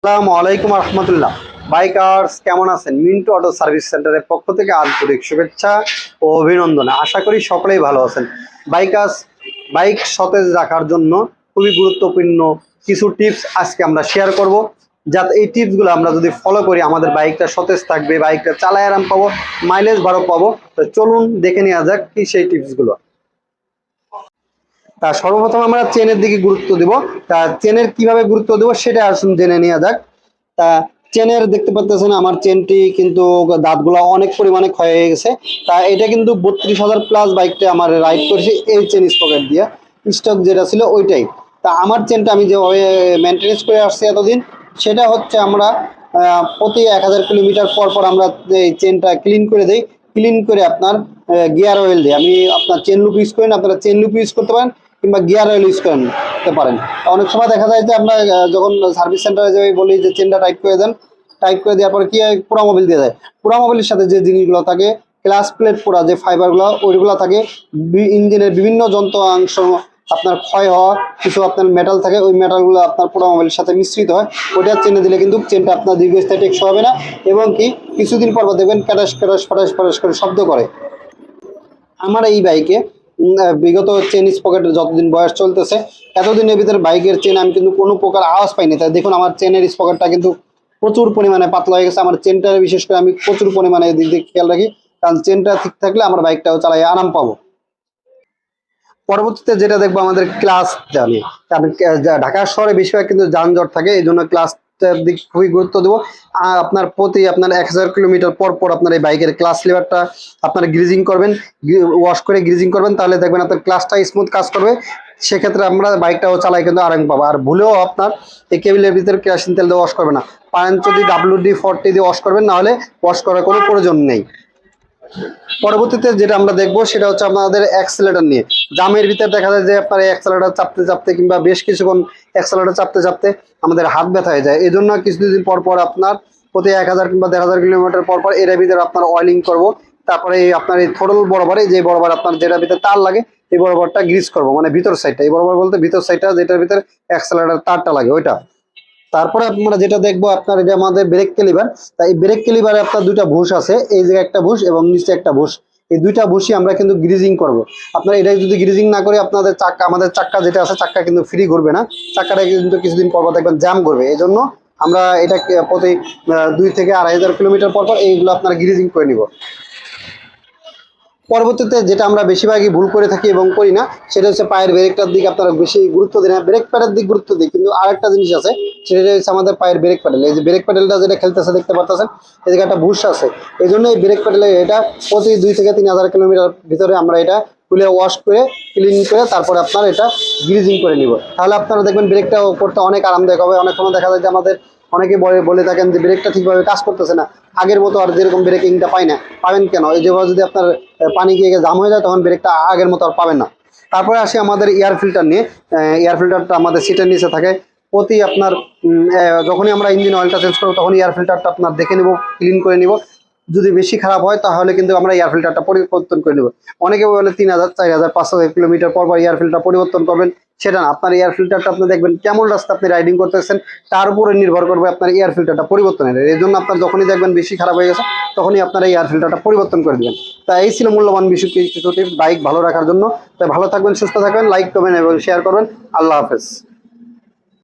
আসসালামু আলাইকুম রহমতুল্লাহ। বাইকার্স কেমন আছেন? মিন্টু অটো সার্ভিস সেন্টারের পক্ষ থেকে আন্তরিক শুভেচ্ছা ও অভিনন্দন। আশা করি সকলেই ভালো আছেন। বাইকার্স, বাইক সতেজ রাখার জন্য খুবই গুরুত্বপূর্ণ কিছু টিপস আজকে আমরা শেয়ার করব, যাতে এই টিপসগুলো আমরা যদি ফলো করি আমাদের বাইকটা সতেজ থাকবে, বাইকটা চালায় আরাম পাবো, মাইলেজ ভালো পাবো। তো চলুন দেখে নেওয়া যাক কি সেই টিপসগুলো। তা সর্বপ্রথম আমরা চেনের দিকে গুরুত্ব দিব। তা চেনের কিভাবে গুরুত্ব দেবো সেটা আসুন জেনে নেওয়া যাক। তা চেনের দেখতে পাচ্ছেন আমার চেনটি কিন্তু দাঁতগুলো অনেক পরিমাণে ক্ষয় হয়ে গেছে। তা এটা কিন্তু 32,000 প্লাস বাইকটা আমার রাইড করেছি এই চেন স্পকেট দিয়ে, স্টক যেটা ছিল ওইটাই। তা আমার চেনটা আমি যেভাবে মেনটেনেন্স করে আসছি এতদিন, সেটা হচ্ছে আমরা প্রতি 1000 কিলোমিটার পর পর আমরা এই চেনটা ক্লিন করে দিই। ক্লিন করে আপনার গিয়ার অয়েল দিই। আমি আপনার চেন লুপ ইউজ করেন, আপনারা চেন লুপ ইউজ করতে পারেন কিংবা গিয়ার অয়েল ইউজ করতে পারেন। অনেক সময় দেখা যায় যে আমরা যখন সার্ভিস সেন্টারে যাই বলি যে চেনটা টাইট করে দেন, টাইট করে দেওয়ার পরে কি হয়, পোড়া মোবিল দিয়ে দেয়। পোড়া মোবিলের সাথে যে জিনিসগুলো থাকে, ক্লাস প্লেট পোড়া যে ফাইবারগুলো ওইগুলো থাকে, ইঞ্জিনের বিভিন্ন যন্ত্রাংশ আপনার ক্ষয় হওয়া কিছু আপনার মেটাল থাকে, ওই মেটালগুলো আপনার পোড়া মোবিলের সাথে মিশ্রিত হয়। ওইটা চেনে দিলে কিন্তু চেনটা আপনার দীর্ঘস্থায়ী টেকসই হবে না, এবং কি কিছুদিন পর দেখবেন ক্যাটাস ক্যাটাস ফটাস ফটাস করে শব্দ করে। আমার এই বাইকে বিগত চেন স্পকেটের যতদিন বয়স চলতেছে, এতদিনের ভিতরে বাইকের চেন আমি কিন্তু কোনো প্রকার আওয়াজ পাইনি। তাই দেখুন আমার চেনের স্পকেটটা কিন্তু প্রচুর পরিমাণে পাতলা হয়ে গেছে। আমার চেনটা বিশেষ করে আমি প্রচুর পরিমাণে এদিক দিয়ে খেয়াল রাখি, কারণ চেনটা ঠিক থাকলে আমার বাইকটাও চালাই আরাম পাবো। পরবর্তীতে যেটা দেখবো আমাদের ক্লাস জানি, কারণ ঢাকা শহরে বেশিরভাগ কিন্তু যানজট থাকে, এই জন্য ক্লাসটার দিক খুবই গুরুত্ব দেবো। আপনার প্রতি আপনার 1000 কিলোমিটার পর পর আপনার এই বাইকের ক্লাস লিভারটা আপনার গ্রিজিং করবেন, ওয়াশ করে গ্রিজিং করবেন, তাহলে দেখবেন আপনার ক্লাসটা স্মুথ কাজ করবে। সেক্ষেত্রে আমরা বাইকটাও চালাই কিন্তু আরাম পাবো। আর ভুলেও আপনার এই কেবিলের ভিতরে কেরোসিন তেল দিয়ে ওয়াশ করবে না, পারেন যদি WD-40 দিয়ে ওয়াশ করবেন, নাহলে ওয়াশ করার কোনো প্রয়োজন নেই। পরবর্তীতে যেটা আমরা দেখবো সেটা হচ্ছে আমাদের অ্যাক্সেলেটর নিয়ে। জামের ভিতরে দেখা যায় যে আপনার অ্যাক্সেলেটর চাপতে চাপতে কিংবা বেশ কিছুক্ষণ অ্যাক্সেলেটর চাপতে চাপতে আমাদের হাত ব্যথা হয়ে যায়। এই জন্য কিছুদিন পর পর আপনার প্রতি 1000 কিংবা 1500 কিলোমিটার পর পর এর ভিতরে আপনার অয়েলিং করব। তারপরে আপনার এই থ্রোটল বরাবরে যে বরাবর আপনার যেটার ভিতরে তার লাগে এই বরাবরটা গ্রিস করবো, মানে ভিতর সাইডটা, এই বরাবর বলতে ভিতর সাইডটা যেটার ভিতরে অ্যাক্সেলেটর তারটা লাগে ওইটা। তারপরে আমরা যেটা দেখবো আপনার এটা আমাদের ব্রেক ক্যালিভার। তাই এই ব্রেক ক্যালিভারে আপনার দুইটা বুশ আছে, এই জায়গায় একটা বুশ এবং নিচে একটা বুশ। এই দুইটা বুশই আমরা কিন্তু গ্রিজিং করব। আপনার এটা যদি গ্রিজিং না করে আপনাদের চাক্কা, আমাদের চাক্কা যেটা আছে চাক্কা কিন্তু ফ্রি ঘুরবে না, চাক্কাটা কিন্তু কিছুদিন পর পর দেখবেন জ্যাম করবে। এই জন্য আমরা এটা প্রতি 2 থেকে 2500 কিলোমিটার পর পর এইগুলো আপনার গ্রিজিং করে নিব। পরবর্তীতে যেটা আমরা বেশিরভাগই ভুল করে থাকি এবং করি না, সেটা হচ্ছে পায়ের ব্রেকটার দিকে আপনারা বেশি গুরুত্ব দিন। হ্যাঁ, ব্রেক প্যাডের দিক গুরুত্ব দিই, কিন্তু আরেকটা জিনিস আছে, সেটা হচ্ছে আমাদের পায়ের ব্রেক প্যাডেল। এই যে ব্রেক প্যাডেলটা যেটা খেলতেছে দেখতে পাচ্ছেন, এদিকে একটা বুশ আছে। এই জন্য এই ব্রেক প্যাডেলে এটা প্রতি 2 থেকে 3000 কিলোমিটার ভিতরে আমরা এটা খুলে ওয়াশ করে ক্লিন করে তারপরে আপনার এটা গ্রিজিং করে নিব। তাহলে আপনারা দেখবেন ব্রেকটা করতে অনেক আরামদায়ক হবে। অনেক সময় দেখা যায় যে আমাদের অনেকে বলে থাকেন যে ব্রেকটা ঠিকভাবে কাজ করতেছে না, আগের মতো আর যেরকম ব্রেকিংটা পাই না। পাবেন কেন? এই যেভাবে যদি আপনার পানি গিয়ে জাম হয়ে যায় তখন ব্রেকটা আগের মতো আর পাবেন না। তারপরে আসি আমাদের এয়ার ফিল্টার নিয়ে। এয়ার ফিল্টারটা আমাদের সিটের নিচে থাকে। প্রতি আপনার যখনই আমরা ইঞ্জিন অয়েলটা চেঞ্জ করবো তখন এয়ার ফিল্টারটা আপনার দেখে নিব, ক্লিন করে নিব। যদি বেশি খারাপ হয় তাহলে কিন্তু আমরা এয়ার ফিল্টারটা পরিবর্তন করে নেব। অনেকে বলে 3000, 4000, 5000 কিলোমিটার পর পর এয়ার ফিল্টার পরিবর্তন করবেন। সেটা না, আপনার এয়ার ফিল্টারটা আপনি দেখবেন কেমন রাস্তা আপনি রাইডিং করতেছেন তার উপরে নির্ভর করবে আপনার এয়ার ফিল্টারটা পরিবর্তনের। এই জন্য আপনার যখনই দেখবেন বেশি খারাপ হয়ে গেছে তখনই আপনার এই এয়ার ফিল্টারটা পরিবর্তন করে দেবেন। তা এই ছিল মূল্যবান বিষয় কিছু টিপস বাইক ভালো রাখার জন্য। তাই ভালো থাকবেন, সুস্থ থাকবেন, লাইক করবেন এবং শেয়ার করবেন। আল্লাহ হাফেজ।